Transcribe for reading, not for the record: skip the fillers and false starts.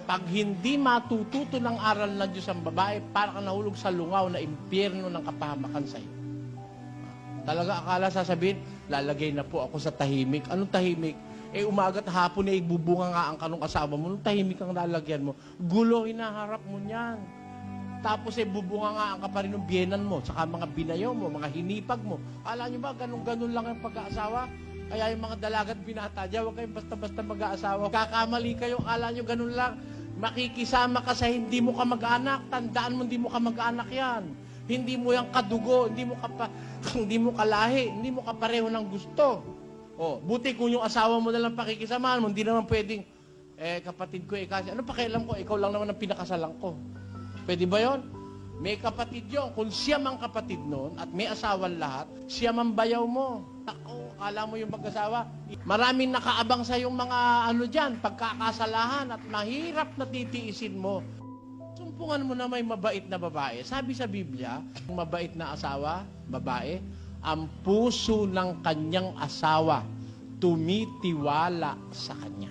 Pag hindi matututo ng aral ng Diyos ang babae, para ka nahulog sa lungaw na impyerno ng kapahamakan sa iyo. Talaga akala sasabihin, lalagay na po ako sa tahimik. Anong tahimik? Umaga't hapon bubunga nga ang kanong kasama mo. Anong tahimik ang lalagyan mo? Gulo, hinaharap mo niyan. Tapos bubunga nga ang kaparin ng biyenan mo, saka mga binayaw mo, mga hinipag mo. Akala nyo ba, ganun-ganun lang ang pag-aasawa? Kaya yung mga dalagat binata dyan, huwag kayong basta-basta mag-aasawa. Kakamali kayo, akala nyo ganun lang. Makikisama ka sa hindi mo ka mag-anak. Tandaan mo, hindi mo ka mag-anak yan. Hindi mo yung kadugo, hindi mo kalahi, hindi mo kapareho ng gusto. Buti kung yung asawa mo na lang pakikisamahan mo, hindi naman pwedeng, kapatid ko, kasi ano pakialam ko, ikaw lang naman ang pinakasalang ko. Pwede ba yon? May kapatid yun. Kung siya mang kapatid noon at may asawan lahat, siya mang bayaw mo. Ako, akala mo yung mag-asawa. Maraming nakaabang sa yung mga dyan, pagkakasalahan at mahirap na titiisin mo. Sumpungan mo na may mabait na babae. Sabi sa Biblia, ang mabait na asawa, babae, ang puso ng kanyang asawa tumitiwala sa kanya.